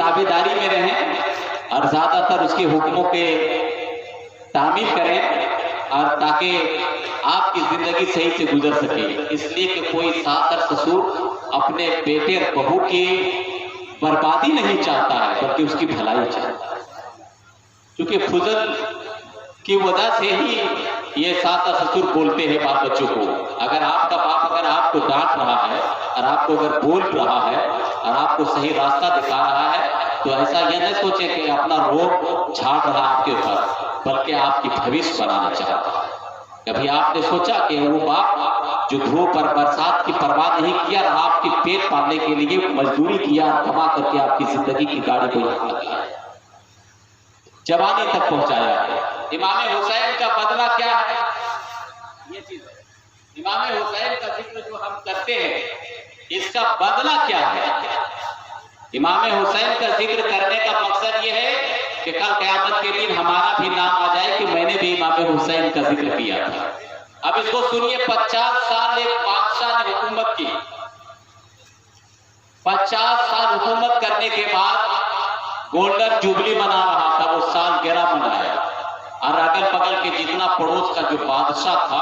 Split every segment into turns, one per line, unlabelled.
ताबेदारी में रहें और ज्यादातर उसके हुक्मों के तामील करें और ताकि आपकी जिंदगी सही से गुजर सके। इसलिए कि कोई सास और ससुर अपने बेटे और बहू की बर्बादी नहीं चाहता है बल्कि उसकी भलाई चाहता है। क्योंकि फुजल की वजह से ही ये सास और ससुर बोलते हैं बाप बच्चों को। अगर आपका बाप अगर आपको डांट रहा है और आपको अगर बोल रहा है और आपको सही रास्ता दिखा रहा है तो ऐसा यह न सोचे कि अपना रोग झाड़ रहा आपके ऊपर, बल्कि आपकी भविष्य बनाना चाहता है। कभी आपने सोचा कि वो बाप जो धूप पर बरसात की परवाह नहीं किया और आपके पेट पालने के लिए मजदूरी किया, कमा करके आपकी जिंदगी की गाड़ी को यहाँ लगाया, जवानी तक पहुंचाया है। इमाम हुसैन का बदला क्या है? ये चीज है। इमाम हुसैन का जिक्र जो हम करते हैं इसका बदला क्या है? इमाम हुसैन का जिक्र करने का मकसद ये है कि कल क़यामत के दिन हमारा भी नाम आ जाए कि मैंने भी इमाम हुसैन का जिक्र किया था। अब इसको सुनिए, 50 साल एक बादशाह ने हुकूमत की। 50 साल हुकूमत करने के बाद गोल्डन जुबली मना रहा था, वो साल 11 मनाया और अगल बगल के जितना पड़ोस का जो बादशाह था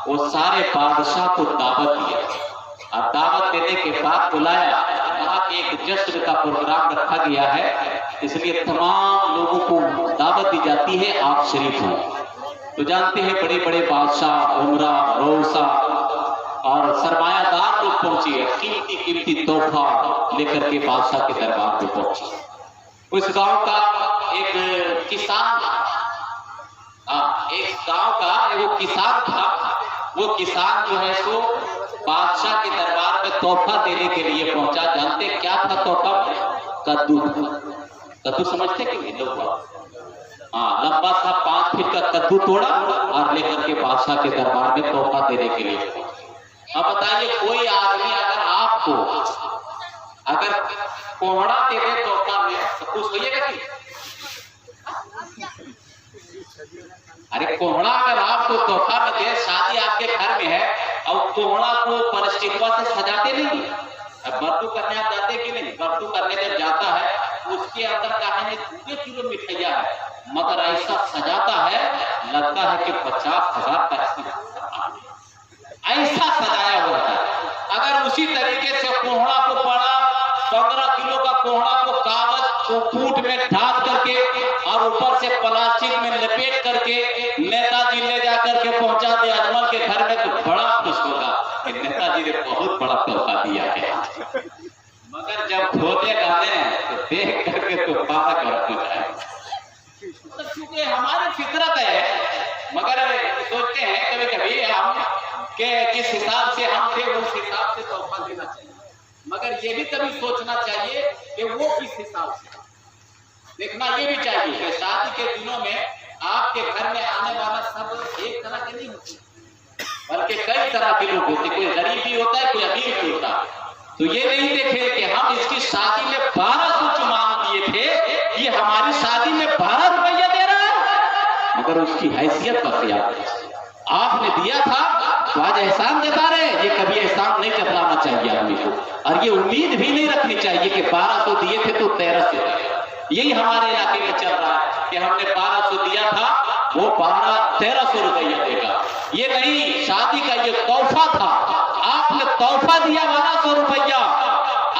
वो सारे बादशाह को दावत दिया और दावत देने के बाद बुलाया, कहा कि एक जश्न का प्रोग्राम रखा गया है, इसलिए तमाम लोगों को दावत दी जाती है, आप शरीफ हो। तो जानते हैं बड़े बड़े बादशाह, उमरा, रौसा और सरमायादार लोग पहुंचे, कीमती कीमती तोहफा लेकर के बादशाह के दरबार में पहुंचे। उस गांव का एक किसान, एक गांव का वो किसान था, वो किसान जो है सो बादशाह के दरबार में तोहफा देने के लिए पहुंचा। जानते क्या था तोहफा? कद्दू। कद्दू समझते कि नहीं लोग? हाँ, लंबा सा 5 फीट का कद्दू तोड़ा और लेकर के बादशाह के दरबार में तोहफा देने के लिए पहुंचा। अब बताइए, कोई आदमी अगर आपको अगर कोहड़ा दे दे तोहफा में तो खुश होइएगा कि? अरे कोहड़ा अगर आपको तोहफा में दे, शादी आपके घर में है और कोहड़ा को प्लास्टिकवा से सजाते नहीं, अब बर्तू करने आप जाते कि नहीं? बर्तू करने जब जाता है उसके अंदर कहानी 2 किलो मिठाइया है, मगर ऐसा सजाता है लगता है कि 50,000 का ऐसा सजाया हुआ है। अगर उसी तरीके से कोहड़ा को पड़ा 15 किलो का कोहड़ा को कागज को फूट में ढाल करके और ऊपर से प्लास्टिक में लपेट करके नेताजी ले जाकर के पहुंचा दे अजमल के घर में, तो बड़ा खुश होगा कि नेताजी ने बहुत बड़ा तोहफा दिया है। मगर जब खोले गाने तो देख करके तो पारा कर जाए। क्योंकि हमारी फितरत है, मगर सोचते हैं कभी कभी हम के जिस हिसाब से हम थे उस हिसाब से तोहफा देना चाहिए, मगर ये भी कभी सोचना चाहिए कि वो किस हिसाब से। देखना ये भी चाहिए कि शादी के दिनों में आपके घर में आने वाला सब एक तरह के नहीं होते, बल्कि कई तरह के लोग होते। कोई गरीब भी होता है, कोई अमीर भी होता है। तो ये नहीं देखे कि हम इसकी शादी में 1200 चुमान दिए थे, ये हमारी शादी में 12 रुपया दे रहा है, मगर उसकी हैसियत पर याद है। आपने दिया था तो आज एहसान जता रहे, ये कभी एहसान नहीं जताना चाहिए आदमी को, और ये उम्मीद भी नहीं रखनी चाहिए कि 1200 दिए थे तो 1300। यही हमारे इलाके में चल रहा है कि हमने 1200 दिया था, वो 1300 रुपया देगा। ये नहीं, शादी का ये तोहफा था, आपने तोहफा दिया 1200 रुपया।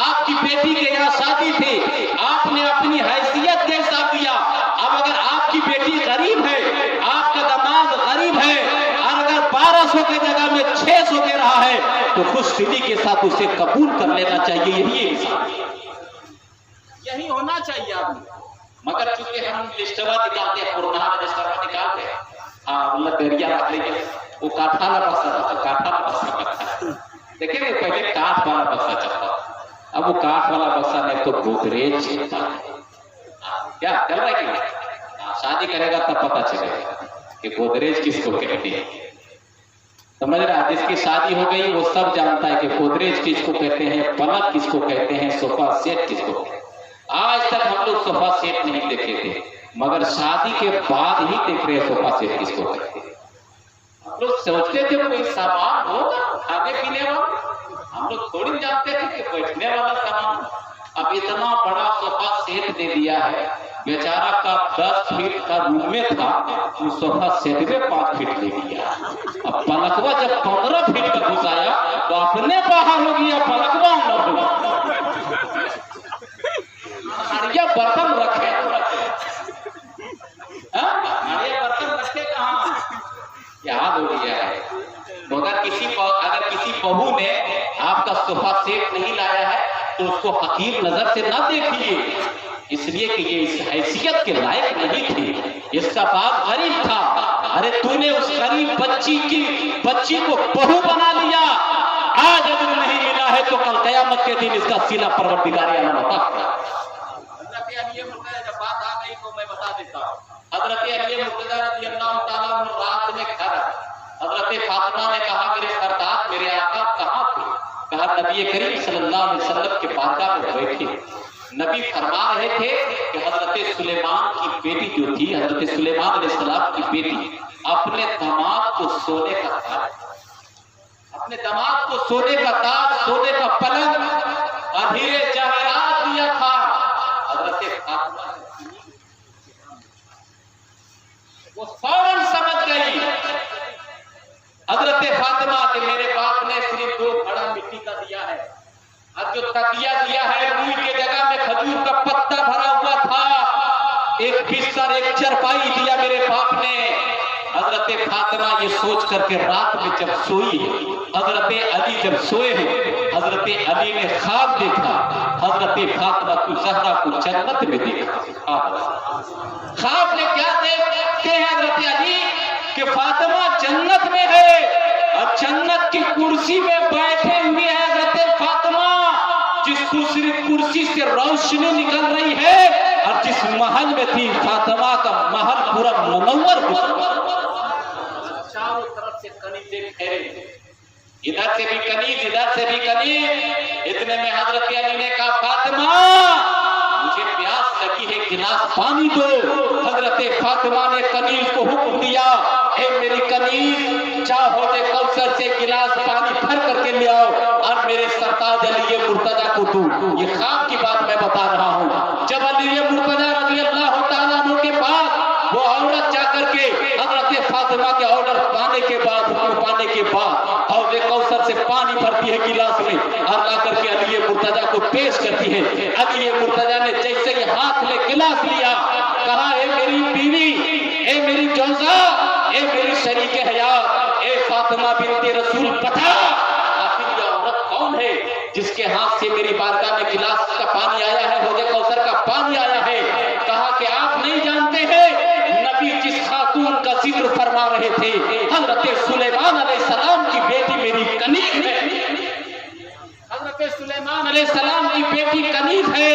आपकी बेटी के यहाँ शादी थी, आपने अपनी हैसियत के हिसाब दिया। अब अगर आपकी बेटी गरीब है, आपका दामाद गरीब है, और अगर 1200 की जगह में 600 दे रहा है तो खुशदिली के साथ उसे कबूल कर लेना चाहिए। यही होना चाहिए आदमी। मगर चूंकि हम लिस्टवा निकालते हैं, पुराना लिस्टवा निकालते हैं, हाँ मतलब दरिया रख लेंगे, वो काठा वाला बक्सा देखिए, पहले काठ वाला बक्सा चलता, अब वो काठ वाला बक्सा नहीं तो गोदरेज चलता है। क्या चल रहा है कि शादी करेगा तब पता चलेगा कि गोदरेज किसको कहते हैं। समझ रहा? जिसकी शादी हो गई वो सब जानता है कि गोदरेज किसको कहते हैं, पलंग किसको कहते हैं, सोफा सेट किसको कहते हैं। आज तक हम लोग सोफा सेट नहीं देखे थे, मगर शादी के बाद ही देख रहे सोफा सेट किसको कहते हैं। हम लोग सोचते थे कोई सामान होगा खाने पीने वाला, हम लोग थोड़ी जानते थे कि बैठने वाला सामान। अब इतना बड़ा सोफा सेट दे दिया है, बेचारा का 10 फीट का रूम में था, वो सोफा सेट में 5 फीट ले दिया। अब पलकवा जब 15 फीट का घुसाया तो अपने बाहर हो गया, पलकवा अंदर हो गया। बर्तन रखे, बर्तन रखे कहाँ, याद हो गया है। अगर किसी बहू ने आपका सोफा सेट नहीं लाया है तो उसको हकीर नजर से ना देखिए, इसलिए कि ये इस हैसियत के लायक नहीं थी। इसका बाप गरीब था। अरे तूने उस गरीब बच्ची को बहू बना लिया, आज अगर नहीं मिला है तो कल कयामत के दिन इसका सीना परवरदिगार आलम अता करेगा। जब बात आ गई तो मैं बता देता हूँ। हजरत अली मुर्तजा रज़ियल्लाहु ताला अन्हु रात में घर, हजरत फातिमा ने कहा मेरे सरदार मेरे आका कहाँ थे? कहा नबी करीम सल्लल्लाहु अलैहि वसल्लम के बारगाह में बैठे। नबी फरमा रहे थे कि हजरत सुलेमान की बेटी जो थी, हजरत सुलेमान अलैहिस्सलाम की बेटी अपने दामाद को सोने का ताज, अपने दामाद को सोने का ताज, सोने का पलंग, अधीरे जवाहरात दिया था। हजरत फातिमा वो फौरन समझ गई, हजरत फातिमा के मेरे बाप ने सिर्फ 2 घड़ा मिट्टी का दिया है, और जो तकिया दिया है रूई के जगह में खजूर का पत्ता भरा हुआ था, एक बिस्तर एक चरपाई दिया मेरे बाप ने। हजरत फातिमा ये सोच करके रात में जब सोई, हजरत अली जब सोए हैं, हजरत अली ने ख्वाब देखा, हजरत फातिमा को ज़हरा को जन्नत में देखा। ख्वाब में क्या देखते हैं हजरत अली कि फातिमा जन्नत में है और जन्नत की कुर्सी में बैठे हुए हैं हजरत फातिमा, जिस कुर्सी से रोशनी निकल रही है, और जिस महल में थी फातिमा का महल पूरा मुनव्वर, चारों तरफ से कनीज़े घेरे, इधर से भी कनीज इधर से भी कनीज। इतने में हजरत अली ने कहा फातिमा मुझे प्यास लगी है, गिलास पानी दो। हजरत फातिमा ने कनीज को हुक्म दिया, ए मेरी कनीज चाहो दे कौसर से गिलास पानी भर करके ले आओ और मेरे सरताज अली मुर्तजा को दो। ये ख्वाब की बात मैं बता रहा हूँ। जब अली मुर्तजा रज़ियल्लाहु ताला अन्हु के पास वो औरत जाकर के हजरत फातिमा के ऑर्डर पाने के बाद, हुक्म पाने के बाद हौज़े कौसर से पानी भरती है गिलास में और ला करके अली मुर्तजा को पेश करती है। अली मुर्तजा ने जैसे ही हाथ में गिलास लिया, कहा ए मेरी बीवी, ए मेरी जौजा, ए मेरी शरीके हयात, ए फातिमा बिन्ते रसूल, बता आखिर ये औरत कौन है जिसके हाथ से मेरी बारगाह में गिलास का पानी आया है, हौज़े कौसर का पानी आया है। कहा कि आप नहीं जानते हैं नबी जिस खातून का जिक्र फरमा रहे थे, हजरत सुलेमान अलैहिस्सलाम की बेटी मेरी कनीज है। हजरत सुलेमान अलैहिस्सलाम की बेटी कनीज है।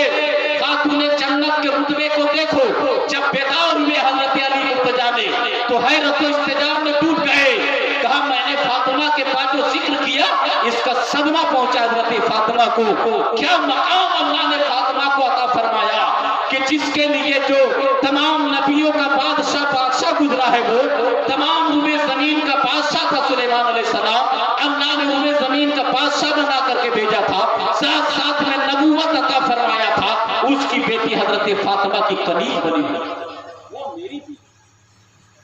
खातूने जन्नत के रुतबे को देखो। जब बेदार हुए हजरत अली मुर्तजा ने तो हैरत व इस्तेजाब में टूट गए। कहा मैंने फातिमा के पास जो जिक्र किया इसका सदमा पहुंचा हजरत फातिमा को। क्या मकाम अल्लाह ने फातिमा को अता फरमाया कि जिसके लिए जो तमाम नबियों का बादशाह गुजरा है, वो तमाम रूमे जमीन का बादशाह था सुलेमान अलैहिस्सलाम। अल्लाह ने उन्हें जमीन का बादशाह बना करके भेजा था, साथ साथ में नबूवत अता फरमाया था। उसकी बेटी हजरत फातिमा की कनीज बनी हुई, वो मेरी थी।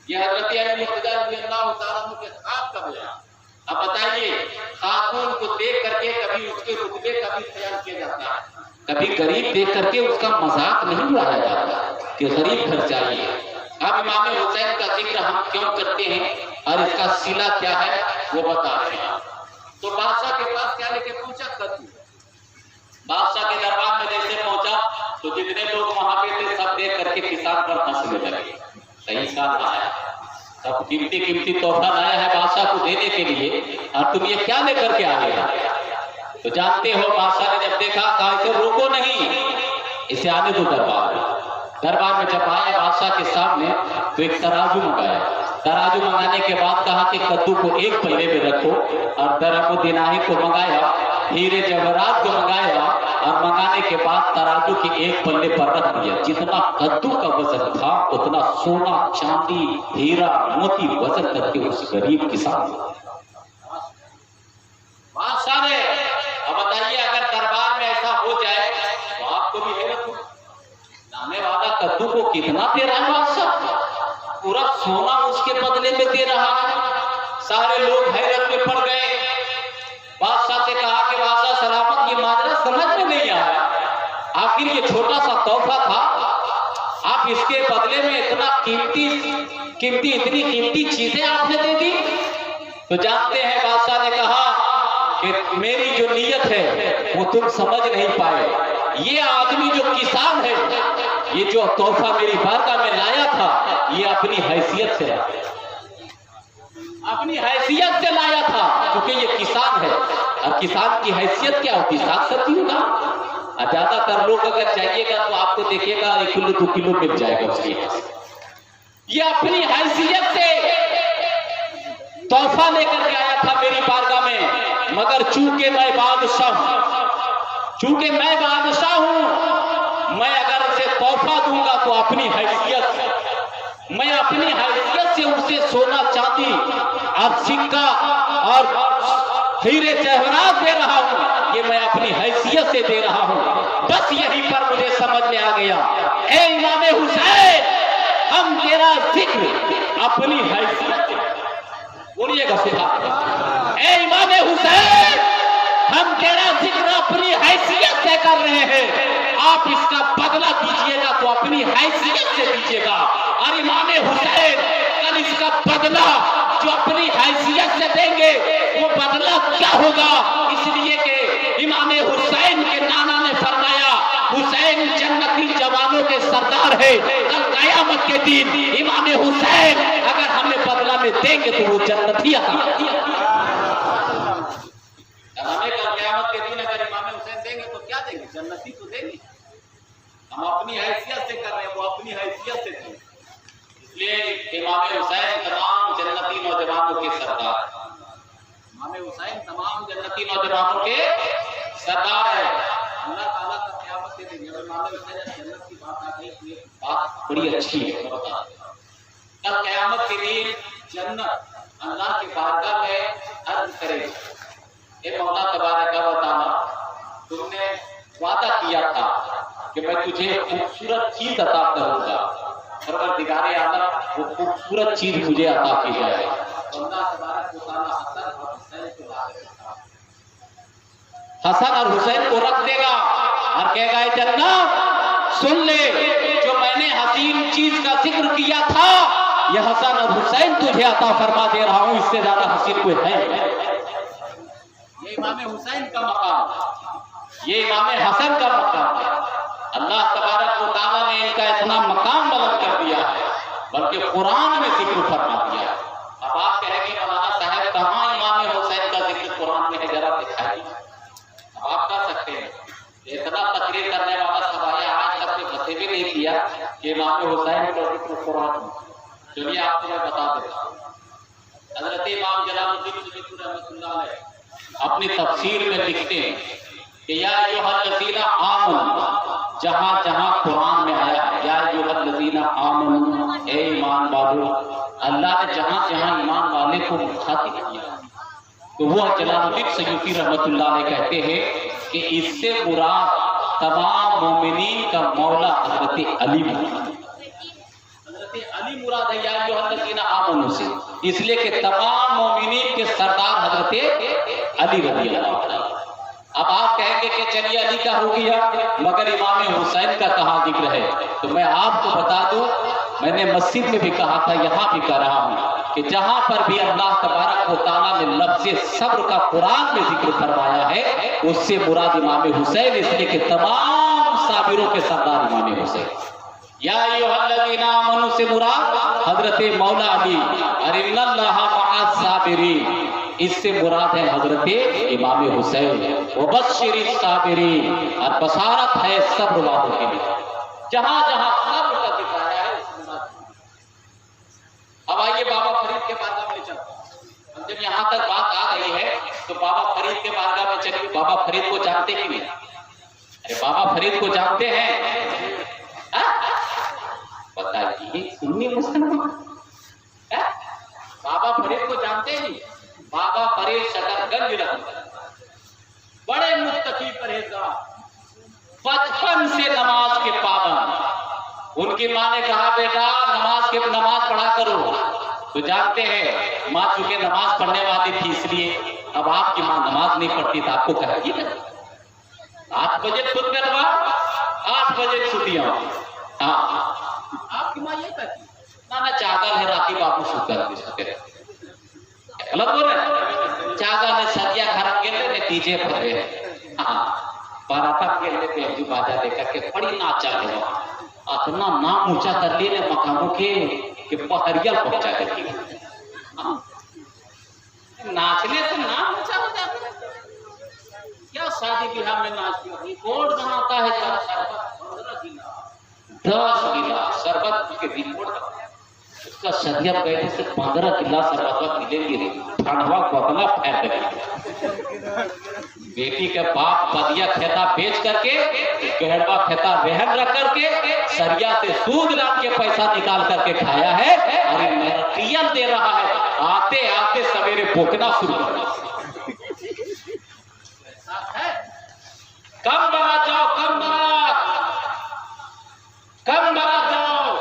ये हजरत अली मुर्तजा रज़ियल्लाहु ताला अन्हु के ख्वाब का बयान। अब बताइए, खातून को देख करके कभी उसके रुतबे का भी ख्याल किया जाता है, कभी गरीब देख करके उसका मजाक नहीं उड़ाया जाता कि गरीब घर चाहिए। अब इमाम हुसैन का जिक्र हम क्यों करते हैं और इसका सिला क्या है वो बता रहे हैं। तो बादशाह के पास क्या लेके पहुंचा? कद्दू। बादशाह के दरबार में जैसे पहुंचा तो जितने लोग वहां पे थे सब देख करके किसान पर हंसने लगे। सही साथ आया, सब कीमती तोहफा लाया है बादशाह को देने के लिए, और तुम ये क्या लेकर के आ गए? तो जानते हो बादशाह ने जब देखा, कहा इसे रोको नहीं, इसे आने दो दरबार में। दरबार में जब आया बादशाह के सामने तो एक तराजू मंगाया। तराजू मंगाने के बाद कहा कि कद्दू को एक पल्ले में रखो, और दरअको दिनाही को मंगाया, हीरे जवाहरात को मंगाया, और मंगाने के बाद तराजू की एक पल्ले पर रख दिया। जितना कद्दू का वजन था उतना सोना चांदी हीरा मोती वजन करके उस गरीब किसान बादशाह ने। अब बताइए, अगर दरबार में ऐसा हो जाए तो कितना दे रहा है बादशाह, पूरा सोना उसके बदले में दे रहा है। सारे लोग हैरत में पड़ गए। बादशाह से कहा कि बादशाह सलामत, ये माजरा समझ में नहीं आया, आखिर ये छोटा सा तोहफा था, आप इसके बदले में इतना इतनी कीमती चीजें आपने दे दी। तो जानते हैं बादशाह ने कहा कि मेरी जो नीयत है वो तुम समझ नहीं पाए। ये आदमी जो किसान है, ये जो तोहफा मेरी बारगाह में लाया था, ये अपनी हैसियत से लाया, अपनी हैसियत से लाया था, क्योंकि ये किसान है। और किसान की हैसियत क्या होती, साग सब्जी होगा। ज्यादातर लोग अगर जाइएगा तो आपको देखिएगा 1 किलो 2 किलो मिल जाएगा उसके। ये अपनी हैसियत से तोहफा लेकर के आया था मेरी बारगाह में, मगर चूंकि मैं बादशाह हूं, मैं अगर उसे तोहफा दूंगा तो अपनी हैसियत से उसे सोना चांदी और सिक्का और हीरे जवाहरात दे रहा हूं। ये मैं अपनी हैसियत से दे रहा हूं। बस यहीं पर मुझे समझ में आ गया, ए इमाम हुसैन, हम तेरा जिक्र अपनी हैसियत से, बोलिएगा सुबह, ए इमाम हुसैन, हम तेरा जिक्र अपनी हैसियत से कर रहे हैं। आप इसका बदला दीजिएगा तो अपनी हैसियत से दीजिएगा। और इमाम हुसैन कल इसका बदला जो अपनी हैसियत से देंगे, वो बदला क्या होगा, इसलिए कि इमाम हुसैन के नाना ने फरमाया, हुसैन जन्नती जवानों के सरदार है। कल कयामत के दिन इमाम हुसैन अगर हमें बदला में देंगे तो वो जन्नती हमें कल कयामत के दिन अगर इमाम हुसैन देंगे तो क्या देंगे, जन्नती तो देंगे। हम अपनी हैसियत से कर रहे हैं, वो अपनी हैसियत से देंगे। इसलिए इमाम हुसैन तमाम जन्नती नौजवानों के सरदार, इमाम हुसैन तमाम जन्नती नौजवानों के सरदार है। अल्लाह ताला का क़यामत के दिन इमाम हुसैन जन्नत की बात आ गई तो ये बात बड़ी अच्छी है। कल क़यामत के दिन जन्नत अल्लाह की बारगाह में अर्ज करेगी, ए मौला तबारक व तआला, तुमने वादा किया था कि मैं तुझे खूबसूरत चीज अता करूंगा, परवरदिगारे आलम वो खूबसूरत चीज मुझे अता की जाए। हसन और हुसैन को रख देगा और कहेगा, जन्नत सुन ले, जो मैंने हसीन चीज का जिक्र किया था, यह हसन और हुसैन तुझे अता फरमा दे रहा हूं, इससे ज्यादा हसीन कोई है। ये इमाम हुसैन का मकाम, ये इमाम हसन का मकाम है। अल्लाह तबारक व तआला ने इनका इतना मकाम बुलंद कर दिया है, बल्कि कुरान में जिक्र फरमा दिया है। अब आप कहेंगे मौलाना साहब कहाँ इमाम हुसैन का जिक्र कुरान में है, जरा दिखाइए। अब आप कह सकते हैं इतना तकरीर करने वाला सवाल आज तक ने बता भी नहीं किया कि इमाम हुसैन का जिक्र कुरान में। चलिए आपको मैं बता देता हूँ। हजरत इमाम जलालुद्दीन सुयूती रहमतुल्लाह अलैह अपनी तफसीर में लिखते हैं कि या अय्युहल्लज़ीना आमनू, जहां जहां कुरान में आया है या अय्युहल्लज़ीना आमनू, ए ईमान वालों, अल्लाह ने जहां जहां ईमान वाले को मुखातिब किया, तो वो जलालुद्दीन सुयूती रहमतुल्लाह अलैह कहते हैं कि इससे मुराद तमाम मोमिनीन का मौला हजरत अली, हजरत अली मुराद है या अय्युहल्लज़ीना आमनू से, इसलिए कि तमाम मोमिनीन के सरदार हजरत अली रज़ी अल्लाह तआला। अब आप कहेंगे कि चलिए अली का हो गया, मगर इमाम हुसैन का कहाँ जिक्र है? तो मैं आपको बता दूं, मैंने मस्जिद में भी कहा था, यहाँ भी कह रहा हूँ कि जहां पर भी अल्लाह तबारक व तआला ने लफ्ज़ सब्र का कुरान में जिक्र फरमाया है, उससे मुराद इमाम हुसैन, इसलिए कि तमाम साबिरों के सरदार इमाम हुसैन। या अय्युहल्लज़ीना आमनू से मुराद हजरत मौला अली, और इन्नल्लाहा मअस साबिरीन, इससे मुराद है हजरत इमाम हुसैन। वबश्शिरिस साबिरीन, और बशारत है सब्र वालों के लिए। जहां जहां सब्र का जिक्र आया है उस मुराद। अब आइए बाबा फरीद के बारगाह में चलते हैं। अब जब यहाँ तक बात आ गई है तो बाबा फरीद के बारगाह में चलिए। बाबा फरीद को जानते ही नहीं? अरे बाबा फरीद को जानते हैं? बताइए, सुन्नी मुसलमान बाबा फरीद को जानते नहीं? बाबा फरीद शकरगंज रहते, बड़े मुत्तकी परहेजगार, बचपन से नमाज के पाबंद, उनकी माँ ने कहा बेटा नमाज पढ़ा करो। तो जानते हैं माँ चूंकि नमाज पढ़ने वाली थी इसलिए अब आपकी माँ नमाज नहीं पढ़ती तो आपको कहेगी ना 8 बजे खुद करवा 8 बजे छुट्टियां। हाँ आपकी माँ ये कहती ना चागल है राती बाबू सुकर गलत बोल रहे चागल ने सदिया घर के नतीजे भरे। हाँ पराठा खेलने पे अभी बाजा लेकर के बड़ी नाचा है अपना नाम ऊंचा कर लिए मकानों के पहरिया पहुंचा करके। नाचने से नाम ऊंचा हो जाता है क्या? शादी ब्याह में नाचती रिकॉर्ड बनाता है 10 गिलास शरबत के रिकॉर्ड उसका सदिया पहले से 15 गिलास शरबत मिलेंगे ठंडवा बदला फैल गई। बेटी के बाप बदिया खेता बेच करके गहरवा खेता रहन रख करके सरिया से सूद लाद के पैसा निकाल करके खाया है और मेटेरियल दे रहा है। आते आते सवेरे भोगना शुरू कर दिया। कम बारात जाओ कम बारात जाओ।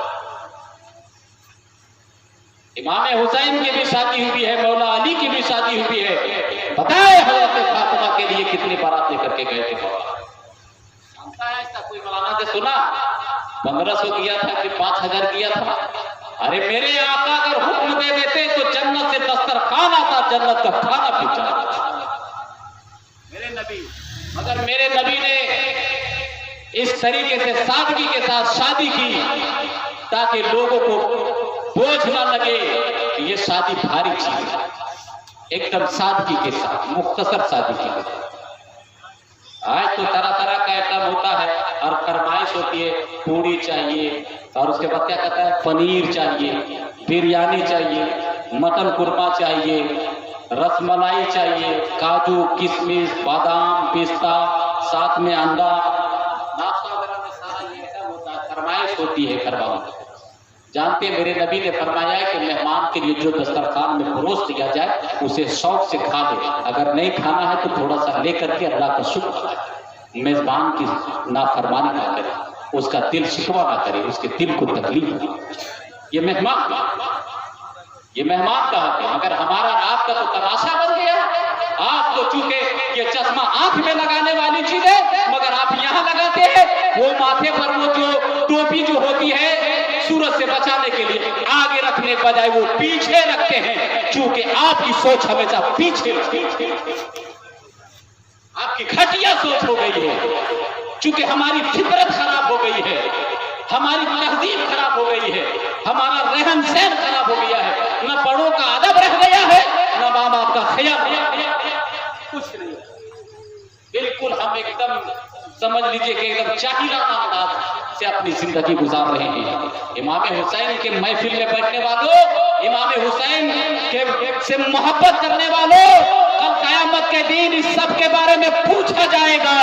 इमाम हुसैन की भी शादी हुई है मौला अली की भी शादी हुई है। बताए हज़रत फातिमा के लिए कितनी बारात लेकर के गए थे मौला? जानता है इसका कोई मौलाना से सुना 1500 किया था कि 5000 किया था? अरे मेरे आका अगर हुक्म दे देते तो जन्नत से दस्तरखान आता जन्नत का खाना पहुंचा मेरे नबी। मगर मेरे नबी ने इस तरीके से सादगी के साथ शादी की ताकि लोगों को बोझ ना लगे कि ये शादी भारी चीज है। एकदम सादगी के साथ मुख्तसर शादी की। आज तो तरह तरह का आइटम होता है और फरमाइश होती है पूड़ी चाहिए और उसके बाद क्या कहता है पनीर चाहिए बिरयानी चाहिए मटन कुरमा चाहिए रसमलाई चाहिए काजू किशमिश बादाम पिस्ता साथ में अंडा नाश्ता वगैरह में सारा ये आइटम होता है। फरमाइश होती है घर वालों को। जानते मेरे नबी ने फरमाया है कि मेहमान के लिए जो दस्तरखान में परोस दिया जाए उसे शौक से खा ले। अगर नहीं खाना है तो थोड़ा सा लेकर के अल्लाह का शुक्र करे। मेजबान की नाफरमानी ना करे उसका दिल शिकवा ना करे उसके दिल को तकलीफ हो। ये मेहमान का हक है। मगर हमारा आपका तो तमाशा बन गया। आप तो चूंकि ये चश्मा आंख में लगाने वाली चीज है मगर आप यहाँ लगाते हैं वो माथे पर वो जो टोपी जो होती है सूरज से बचाने के लिए आगे रखने के बजाय वो पीछे रखते हैं क्योंकि आपकी सोच हमेशा पीछे आपकी घटिया सोच हो गई है। क्योंकि हमारी फितरत खराब हो गई है हमारी तहजीब खराब हो गई है हमारा रहन सहन खराब हो गया है। न बड़ों का अदब रह गया है न माँ बाप का ख्याल कुछ नहीं। बिल्कुल हम एकदम समझ लीजिए कि एकदम चाहिलाना अंदाज से अपनी जिंदगी गुजार रहे हैं। इमाम हुसैन के महफिल में बैठने वालों इमाम हुसैन के से मोहब्बत करने वालों कल कयामत के दिन इस सब के बारे में पूछा जाएगा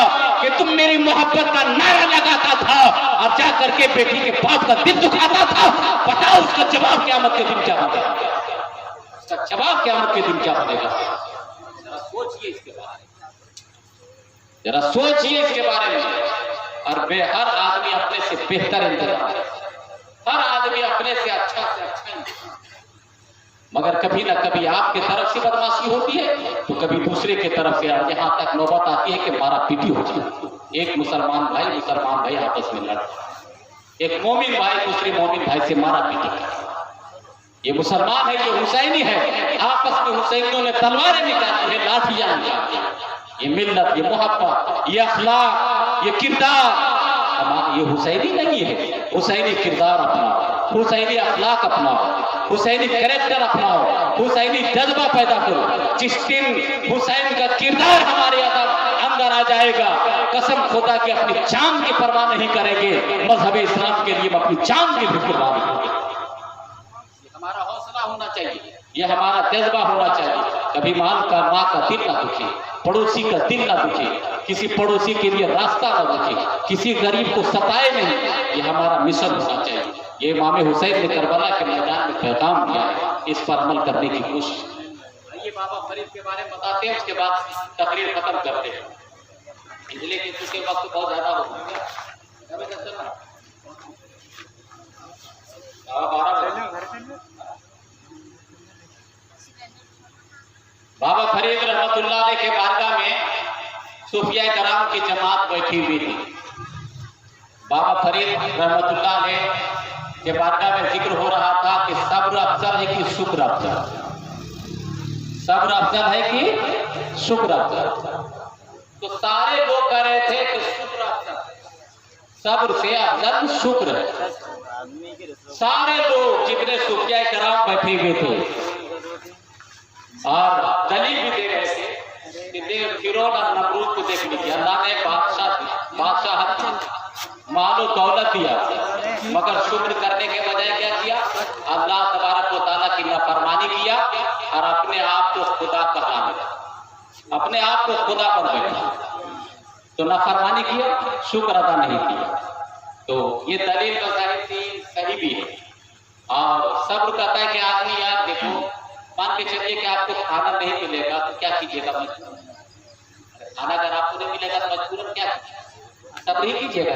कि तुम मेरी मोहब्बत का नारा लगाता था और जा करके बेटी के बाप का दिल दुखाता था। बताओ उसका जवाब क़यामत के दिन क्या बनेगा? उसका जवाब क़यामत के दिन क्या बनेगा? जरा सोचिए इसके बारे में जरा सोचिए इसके बारे में। और हर आदमी अपने से बेहतर इंतजाम हर आदमी अपने से अच्छा इंतजाम। मगर कभी ना कभी आपके तरफ से बदमाशी होती है तो कभी दूसरे के तरफ से यहाँ तक नौबत आती है कि मारा पीटी हो जाए। एक मुसलमान भाई आपस में लड़ एक मोमिन भाई दूसरे मोमिन भाई से मारा पीटी। ये मुसलमान है ये हुसैनी है आपस में हुसैनियों ने तलवारें निकाली है लाठियां निकाली। ये मिल्लत ये मोहब्बत ये अखलाक ये किरदार ये हुसैनी नहीं है। हुसैनी किरदार अपनाओ हुसैनी अखलाक अपनाओ हुसैनी कैरेक्टर अपनाओ हुसैनी जज्बा पैदा करो। जिस दिन हुसैन का किरदार हमारे अंदर आ जाएगा कसम खुदा की अपनी जान की परवाह नहीं करेंगे। मजहब इस्लाम के लिए हम अपनी जान की भी परवाह नहीं करेंगे। हमारा हौसला होना चाहिए ये हमारा जज्बा होना चाहिए। कभी माँ का दिल ना दुखे पड़ोसी का दिल ना दुखे किसी पड़ोसी के लिए रास्ता ना दुखे किसी गरीब को सताए नहीं। ये हमारा मिशन होना चाहिए। ये इमाम हुसैन ने करबला के मैदान में पैगाम दिया है इस पर अमल करने की कोशिश। ये बाबा फरीद के बारे में बताते हैं उसके बाद तकरीर खत्म करते हैं इसलिए कि चूंकि वक्त बहुत ज्यादा हो गया। बाबा फरीद रहमतुल्लाह अलैह के बारगाह में सूफिया कराम की जमात बैठी हुई थी। बाबा फरीद रहमतुल्लाह अलैह के बारगाह में जिक्र हो रहा था कि सब्र अफजल है कि शुक्र अफजल, सब्र अफजल है कि शुक्र अफजल। तो सारे लोग कह रहे थे कि शुक्र अफजल, सब्र से अफजल शुक्र है। सारे लोग जितने सूफिया कराम बैठे हुए थे और दलील भी दे रहे थे कि देव फिरौन और नमरूद को देख लीजिए, अल्लाह ने बादशाह मालो दौलत दिया, मगर शुक्र करने के बजाय क्या किया, अल्लाह तबारक व तआला की नाफरमानी किया और अपने आप को खुदा कहलाने लगा, अपने आप को खुदा पर बैठा, तो नाफरमानी किया, शुक्र अदा नहीं किया। तो ये दलील सही भी है। और सब्र कहता है कि आदमी यार देखो, मान के चलिए कि आपको खाना नहीं मिलेगा तो क्या कीजिएगा, मजबूर, खाना अगर आपको नहीं मिलेगा तो मजबूरन क्या कीजिएगा, सब्र ही कीजिएगा,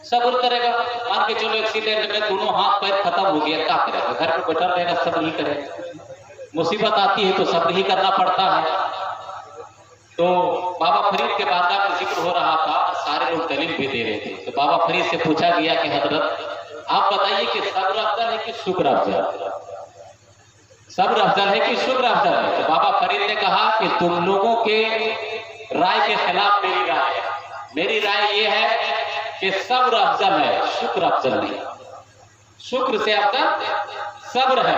सब्र करेगा। मान के चलो एक्सीडेंट में दोनों हाथ पैर खत्म हो गया, क्या करेगा, घर पर बैठा रहेगा, सब्र ही करेगा। मुसीबत आती है तो सब्र ही करना पड़ता है। तो बाबा फरीद के बारगाह में जिक्र हो रहा था, सारे लोग दलील भी दे रहे थे। तो बाबा फरीद से पूछा गया कि हजरत आप बताइए कि सब्र अफजल है कि शुक्र अफजल, सब्र अफजल है कि शुक्र अफजल है। तो बाबा फरीद ने कहा कि तुम लोगों के राय के खिलाफ मेरी राय है। मेरी राय ये है कि सब्र अफजल है, शुक्र अफजल नहीं, शुक्र से अफजल सब्र है।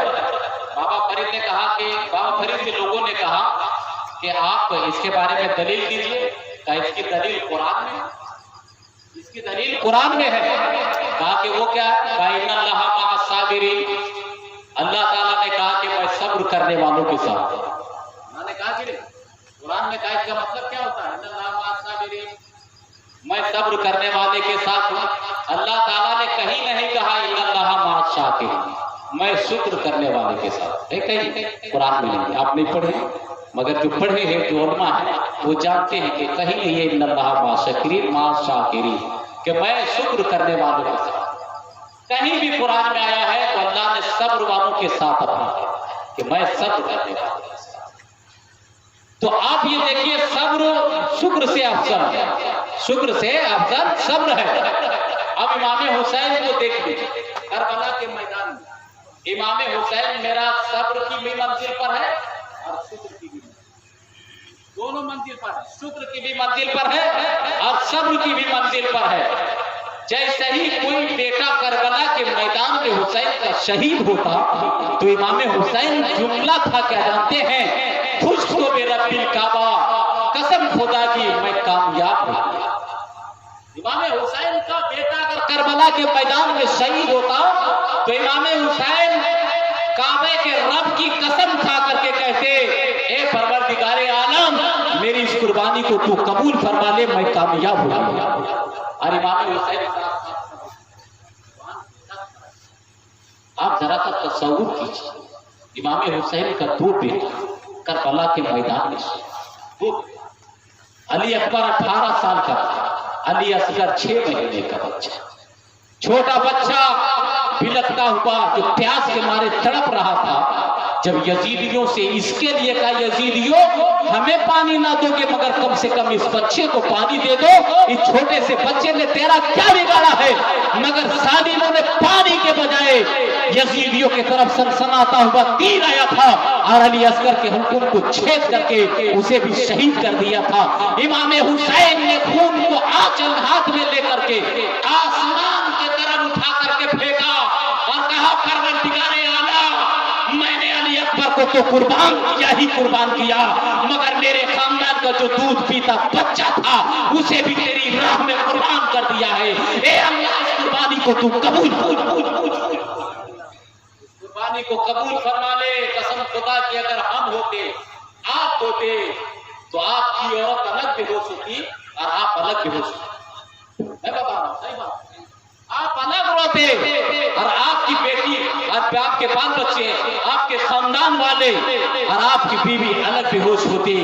बाबा फरीद ने कहा कि बाबा फरीद के लोगों ने कहा कि आप इसके बारे में दलील दीजिए। कहा इसकी दलील कुरान में, इसकी दलील कुरान में है। कहा कि वो क्या है, अल्लाह ताला ने कहा कि मैं सब्र करने वालों के साथ। उन्होंने कहा कि कुरान में कहा, इसका मतलब क्या होता है, मैं सब्र करने वाले के साथ हूँ। अल्लाह ताला ने कहीं नहीं कहा इन्नल्लाह मअस साबिरीन, मैं शुक्र करने वाले के साथ है, कहीं कुरान में नहीं। आप नहीं पढ़े, मगर जो पढ़े हैं, जो उलमा है, वो जानते हैं कि कहीं नहीं है इन्नल्लाह मअस साबिरीन, कि मैं शुक्र करने वालों के साथ। कहीं भी कुरान में आया है तो अल्लाह ने सब्र वालों के साथ अपना कि मैं सब्र करने वालों के साथ। तो आप ये देखिए, सब्र शुक्र से अफजल है, शुक्र से अफजल सब्र है। अब इमाम हुसैन को देख लीजिए करबला के मैदान में, इमाम हुसैन मेरा सब्र की भी मंजिल पर है और शुक्र की भी, दोनों मंजिल पर है, शुक्र की भी मंजिल पर है और सब्र की भी मंजिल पर है। जैसे ही कोई बेटा करबला के मैदान में हुसैन का शहीद होता तो इमाम हुसैन जुमला था क्या जानते हैं, खुश तो मेरा दिल काबा, कसम खुदा की मैं कामयाब हो गया। इमाम हुसैन का बेटा अगर करबला के मैदान में शहीद होता तो इमाम हुसैन काबे के रब की कसम खा करके कहते, ए परवरदिगारे आलम, मेरी इस कुर्बानी को तू कबूल फरमा ले, मैं कामयाब हो गया। और इमाम हुसैन, आप जरा सा तसव्वुर कीजिए, इमाम हुसैन का दो बेटा करबला के मैदान में, वो अली अकबर 18 साल का था, अली असगर 6 महीने का बच्चा, छोटा बच्चा बिलखता हुआ जो प्यास के मारे तड़प रहा था। जब यजीदियों से इसके लिए कहा, यजीदियों हमें पानी ना दोगे मगर कम से कम इस बच्चे को पानी दे दो, इस छोटे से बच्चे ने तेरा क्या बिगाड़ा है। मगर सालिनों ने पानी के बजाय यजीदियों की तरफ सनसनाता हुआ तीर आया था और अली असगर के हुक्म को छेद करके उसे भी शहीद कर दिया था। इमाम हुसैन ने खून को आंचल हाथ में लेकर के आसमान की तरफ उठा करके फेंका और कहा, परवरदिगारे आलम, मैंने अली अकबर को तो कुर्बान किया ही कुर्बान किया, मगर मेरे खानदान का जो दूध पीता बच्चा था उसे भी तेरी राह में कुर्बान कर दिया है। ए अल्लाह, इस कुर्बानी को तू कबूल कुर्बानी को कबूल फरमा ले। कसम खुदा की अगर हम होते, आप होते, तो आपकी औरत अलग बेहोश होती और आप अलग बेहोश होते। मैं बता रहा हूं, सही बात, आप अलग रोते और आपकी बेटी और आपके 5 बच्चे, आपके खानदान वाले और आपकी बीवी अलग बेहोश होती।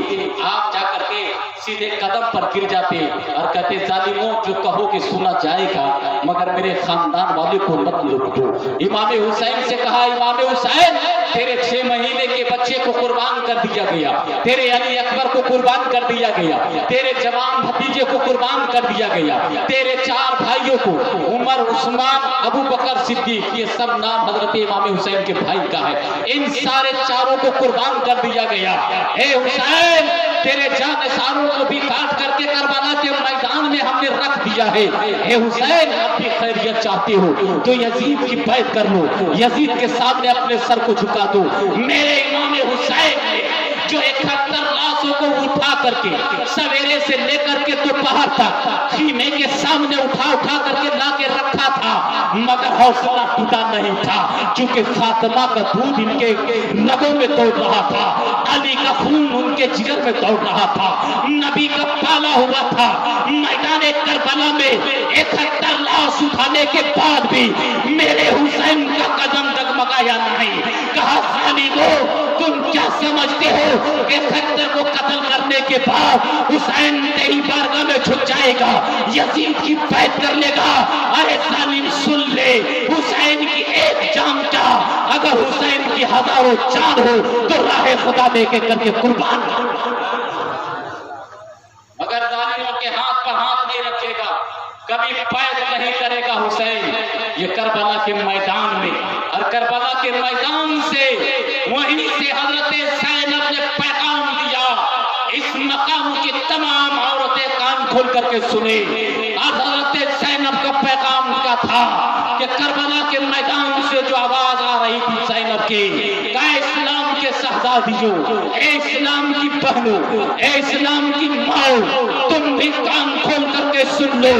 आप जाकर के सीधे कदम पर गिर जाते और कहते जालिमों जो कहोगे सुना जाएगा मगर मेरे खानदान वाले को मत लूट दो। इमाम हुसैन से कहा, इमाम हुसैन तेरे 6 महीने के बच्चे को कुर्बान कर दिया गया, तेरे अली अकबर को कुर्बान कर दिया गया, तेरे जवान भतीजे को कुर्बान कर दिया गया, तेरे 4 भाइयों को उमर, उस्मान, अबू बकर, सिद्दीक, ये सब नाम हजरत इमाम हुसैन के भाई का है, इन सारे चारों को कुर्बान कर दिया गया। ए हुसैन तेरे जानसारों को भी काट करके करबला के मैदान में हमने रख दिया है। ए हुसैन आप भी खैरियत चाहते हो तो यजीद की बैत कर लो, यजीद के सामने अपने सर को झुका दो। मेरे इमाम हुसैन ने जो 71 लाशों को उठा करके सवेरे से लेकर के दोपहर तक खीमे के सामने उठा करके ला के रखा था, मगर हौसला टूटा नहीं था, क्योंकि फातिमा का दूध इनके रगों में दौड़ रहा था, अली का खून उनके जिगर में दौड़ रहा था, नबी का पाला हुआ था। मैदान करबला में 71 लाश उठाने के बाद भी मेरे हुसैन का कदम डगमगाया नहीं। कहा सालिमो तुम क्या समझते हो 71 को कत्ल करने के बाद हुसैन तेरी बारगाह में झुक जाएगा, यजीद की बैत कर लेगा। अरे सालिम सुन ले, हुसैन की एक जान का अगर हुसैन की हजारों जान हो तो राह खुदा में के करके कुर्बान, मगर जालिमों के हाथ पर हाथ नहीं रखेगा, कभी बैत नहीं करेगा हुसैन। ये करबला के मैदान में, और करबला के मैदान से वहीं से हजरत ज़ैनब ने पैगाम दिया। इस मकाम की तमाम औरतें कान खोल करके सुने। आज हजरत ज़ैनब का पैगाम क्या था कि करबला के मैदान से जो आवाज आ रही थी ज़ैनब की, का इस्लाम के शहजादियों, ए इस्लाम की बहनों, ए इस्लाम की माओ, तुम भी कान खोल करके सुन लो।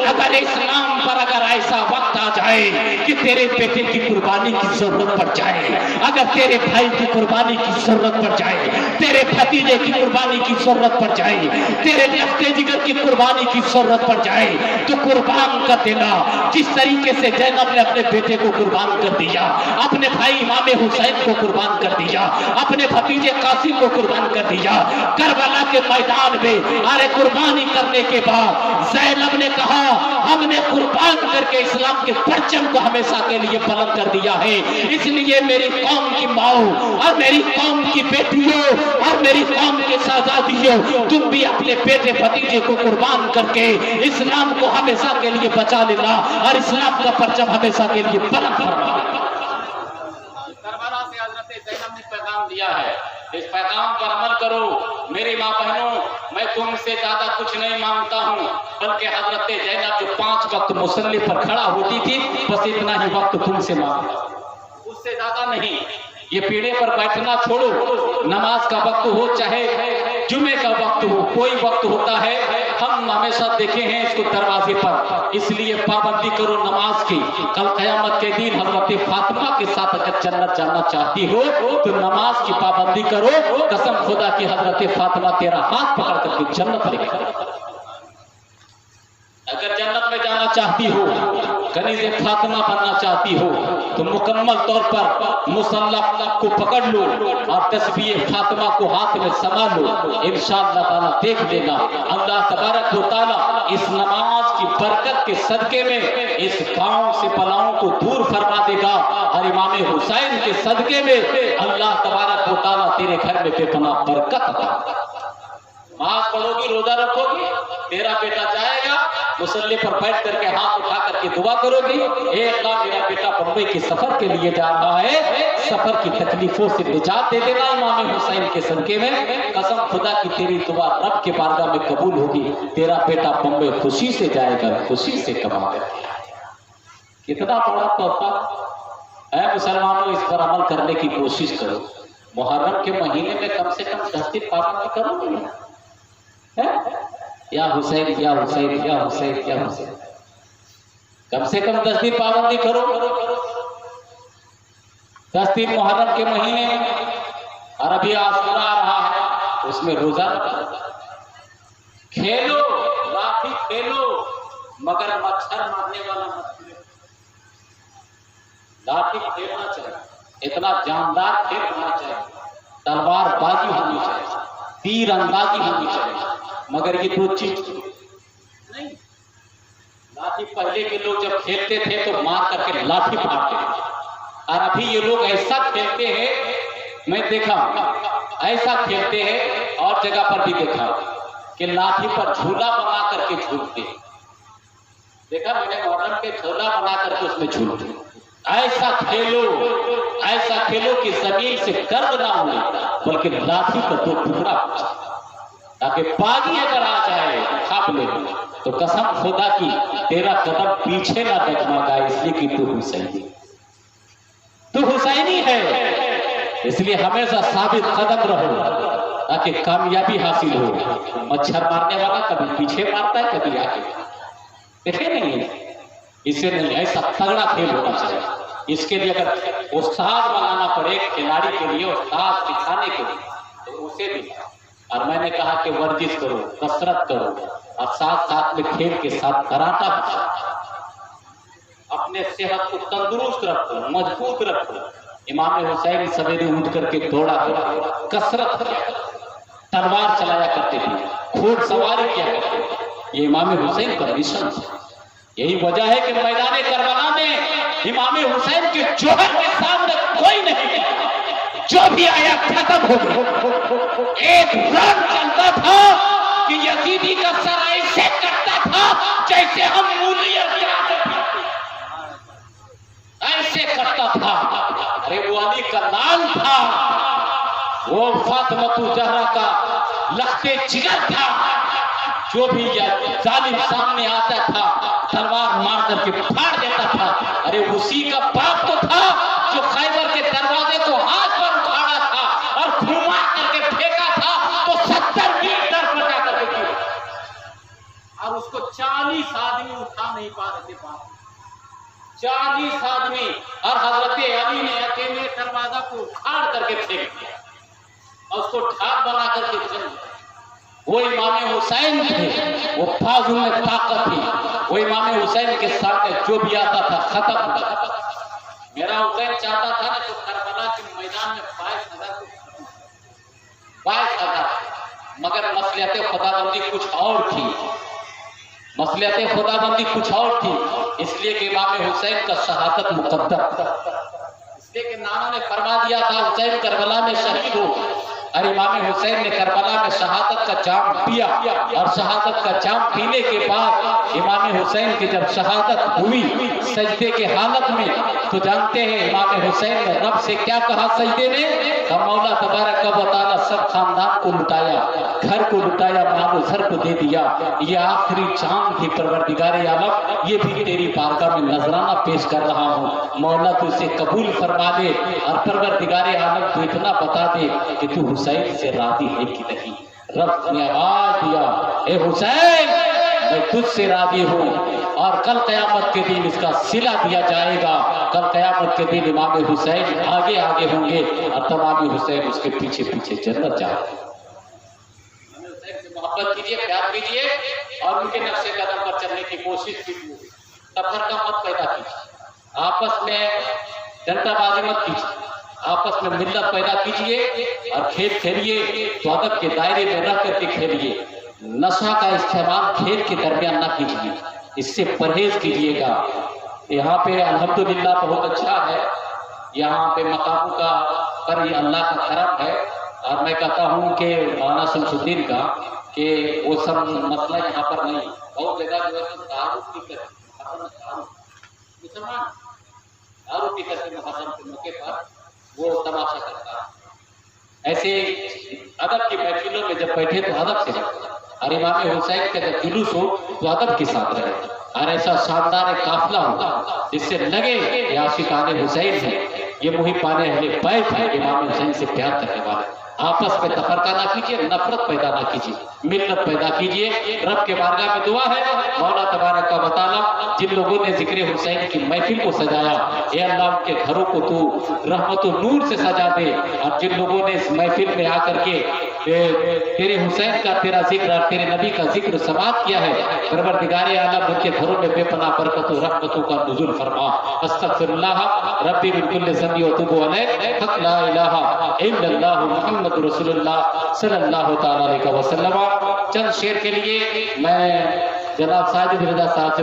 अगर इस्लाम पर अगर ऐसा वक्त आ जाए कि तेरे बेटे की कुर्बानी की जरूरत पड़ जाए, अगर तेरे भाई की कुर्बानी की जरूरत पड़ जाए, तेरे भतीजे की कुर्बानी की जरूरत पड़ जाए, तेरे लफ्ते जिगर की कुर्बानी की जरूरत पड़ जाए, तो कुर्बान कर देना। जिस तरीके से ज़ैनब ने अपने बेटे को कुर्बान कर दिया, अपने भाई इमाम हुसैन को कुर्बान कर दिया, अपने भतीजे कासिम को कुर्बान कर दिया करबला के मैदान में। अरे कुर्बानी करने के बाद ज़ैनब ने कहा हमने कुर्बान करके इस्लाम के परचम को हमेशा के लिए बुलंद कर दिया है, इसलिए मेरी कौम की माओ और मेरी कौम की बेटियों और मेरी कौम के शहजादियों, तुम भी अपने बेटे भतीजे को कुर्बान करके इस्लाम को हमेशा के लिए बचा लेना और इस्लाम का परचम हमेशा के लिए बुलंद करना। करबला से हजरत ज़ैनब ने पैगाम दिया है, इस पैगाम पर अमल करो। मेरी माँ बहनों, मैं तुमसे ज्यादा कुछ नहीं मांगता हूँ, बल्कि हजरत ज़ैनब जो 5 वक्त मुसल्ले पर खड़ा होती थी, बस इतना ही वक्त तुमसे मांगता, उससे ज्यादा नहीं। ये पीढ़े पर बैठना छोड़ो, नमाज का वक्त हो चाहे जुमे का वक्त हो, कोई वक्त होता है, हम हमेशा देखे हैं इसको दरवाजे पर, इसलिए पाबंदी करो नमाज की। कल क़यामत के दिन हजरत फातिमा के साथ अगर जन्नत जाना चाहती हो तो नमाज की पाबंदी करो। कसम खुदा की हजरत फातिमा तेरा हाथ पकड़ करके जन्नत लेकर, अगर जन्नत में जाना चाहती हो, कनीज़े फातिमा बनना चाहती हो, तो मुकम्मल तौर पर मुसल्ला को पकड़ लो और तस्बीह फातिमा को हाथ में संभाल लो। इंशाअल्लाह ताला देख लेना, अल्लाह तबारक व तआला इस नमाज की बरकत के सदके में इस गांव से बलाओं को दूर फरमा देगा, और इमाम हुसैन के सदके में अल्लाह तबारक व तआला तेरे घर में बेपनाह बरकत देगा। नमाज पढ़ोगी, रोजा रखोगी, तेरा बेटा जाएगा मुसल्ले पर बैठ करके हाथ उठा करके दुआ करोगी, ए अल्लाह मेरा बेटा बम्बई के सफर के लिए जा रहा है, सफर की तकलीफों से निजात दे देना इमाम हुसैन के सदके में। कसम खुदा की तेरी दुआ रब के बारगाह में कबूल होगी, तेरा बेटा बम्बई खुशी से जाएगा, खुशी से कमाएगा। कितना बड़ा तोहफा है मुसलमानों, इस पर अमल करने की कोशिश करो। मुहर्रम के महीने में कम से कम 10 दिन पाबंदी करोगे है? या हुसैन या हुसैन या हुसैन या हुसैन, कम से कम 10 दिन पाबंदी करो। 10 दिन मुहर्रम के महीने में, और अभी आशूरा आ रहा है, उसमें रोजा खेलो, लाठी खेलो, मगर मच्छर मारने वाला मत खेलो। लाठी खेलना चाहिए, इतना जानदार खेल होना चाहिए, तलवार बाजी होनी चाहिए, तीर अंदाजी होनी चाहिए, मगर ये दो चीज नहीं। लाठी पहले के लोग जब खेलते थे तो मार करके लाठी मारते थे, और अभी ये लोग ऐसा खेलते हैं, मैं देखा ऐसा खेलते हैं और जगह पर भी देखा कि लाठी पर झूला बना करके झूलते हैं। देखा मैंने मॉडर्न के झूला बना करके उसमें झूलते। ऐसा खेलो कि जमीन से दर्द ना हो, बल्कि लाठी का दो टुकड़ा हो जाए, ताकि बागी अगर आ जाए खाप ले तो कसम खुदा की तेरा कदम पीछे ना डगमगाए, इसलिए कि तू हुसैनी है, इसलिए हमेशा साबित कदम रहो ताकि कामयाबी हासिल हो। मच्छर मारने वाला कभी पीछे मारता है, कभी आगे। देखे नहीं, इसे नहीं, ऐसा तगड़ा खेल होना चाहिए। इसके लिए अगर उस्ताद बनाना पड़े खिलाड़ी के लिए, उस्ताद सिखाने के लिए, तो उसे भी। और मैंने कहा कि वर्जिश करो, कसरत करो, और साथ साथ में खेल के साथ कराटा भी, अपने सेहत को तंदुरुस्त रखो, मजबूत रखो। इमाम हुसैन सवेरे उठ करके दौड़ा कसरत, तलवार चलाया करते थे, घोड़सवारी किया करते थे। ये इमाम हुसैन का मिशन था। यही वजह है कि मैदान करबला में इमाम हुसैन के जोहर के सामने कोई नहीं, जो भी आया खत्म हो गया। एक रन चलता था कि यजीदी का सर ऐसे करता था जैसे हम मूलियां ऐसे करता था। अरे वो अली का लाल था, वो फातिमा ज़हरा का लख्ते जिगर था। जो भी जालिम सामने आता था तलवार मार करके फाड़ देता था। अरे उसी का बाप तो था जो खैबर के दरवाजे को हाथ पर उठाड़ा था और घुमा करके फेंका था तो 70 मीटर बचा करके गिरा, और उसको 40 आदमी उठा नहीं पा रहे थे। बाप 40 आदमी, और हजरत अली ने अकेले दरवाजा को उखाड़ करके फेंक दिया और उसको ठाक बना करके चल दिया। वो इमाम हुसैन थे, वो बाजू में ताकत थी। वो इमाम हुसैन के सामने जो भी आता था खत्म। मेरा हुसैन चाहता था ना तो करबला के मैदान में 22,000, मगर मसलियत खुदाबंदी कुछ और थी, मसलियत खुदाबंदी कुछ और थी। इसलिए कि इमाम हुसैन का शहादत मुकद्दर, इसलिए कि नाना ने फरमा दिया था हुसैन करबला में शहीद हो। और इमाम हुसैन ने करबला में शहादत का जाम पिया, और शहादत का जाम पीने के बाद इमाम हुसैन की जब शहादत हुई सजदे के हालत में, तो जानते हैं इमाम हुसैन ने रब से क्या कहा सजदे में? मौला तबारक व तआला सब खानदान को लुटाया, घर को लुटाया, मालो सर को दे दिया। ये आखिरी जाम थी परवरदिगारे आलम, ये भी तेरी बारगाह में नजराना पेश कर रहा हूँ। मौला तू इसे कबूल फरमा दे, और परवरदिगारे आलम तू इतना बता दे कि तू हुसैन से राजी है कि नहीं। रब ने आवाज दिया, ए हुसैन मैं तुझसे राजी हूँ, और कल कयामत के दिन इसका सिला दिया जाएगा। कल कयामत के दिन इमाम हुसैन आगे आगे होंगे और तमाम हुसैन उसके पीछे पीछे जन्नत जाएंगे। हुसैन से मोहब्बत कीजिए, प्यार कीजिए, और उनके नक्शे कदम पर चलने की कोशिश कीजिए। तफरका मत पैदा कीजिए, आपस में डंडाबाजी मत कीजिए, आपस में मिल्लत पैदा कीजिए, और खेल खेलिए तो अदब के दायरे में रह करके खेलिए। नशा का इस्तेमाल खेल के दरमियान ना कीजिए, इससे परहेज कीजिएगा। यहाँ पे अल्हम्दुलिल्लाह बहुत अच्छा है, यहाँ पे मकामों का पर ये अल्लाह का करम है। और मैं कहता हूँ कि मौलाना शमसुद्दीन का कि वो सब मसला यहाँ पर नहीं, बहुत जगह जो है दारू पीकर मुसलमान दारू पीकर के मुहर्रम के मौके पर वो तमाशा करता है। ऐसे अदब की महफिलों में जब बैठे तो अदब से, और इमाम हुसैन का जब जुलूस हो तो अदब के साथ रहे, और ऐसा शानदार काफिला हो जिससे लगे ये आशिकाने हुसैन है, ये मुहिब्बाने अहले बैत है, इमाम हुसैन से प्यार करने वाले। आपस में तफरका ना कीजिए, नफरत पैदा ना कीजिए, मिल्लत पैदा कीजिए। रब के बारगाह में दुआ है, मौला तबारक व तआला जिन लोगों ने जिक्र हुसैन की महफिल को सजाया, ए अल्लाह उनके घरों को तू रहमत और नूर से सजा दे। और जिन लोगों ने इस महफिल में आकर के तेरे हुसैन का तेरा जिक्र और तेरे नबी का जिक्र समाप्त किया है। परवरदिगारे आलम उनके घरों में बेपनाह बरकतों रहमतों का नुज़ूल फरमा। अस्तगफिरुल्लाह रब्बी मिन कुल्लि ज़ंबि व अतूबु अलैह। हक ला इलाहा इल्लल्लाहु मुहम्मदुर रसूलुल्लाह सल्लल्लाहु तआला अलैहि वसल्लम। चंद शेर के लिए मैं जनाब साजिद रज़ा साहब से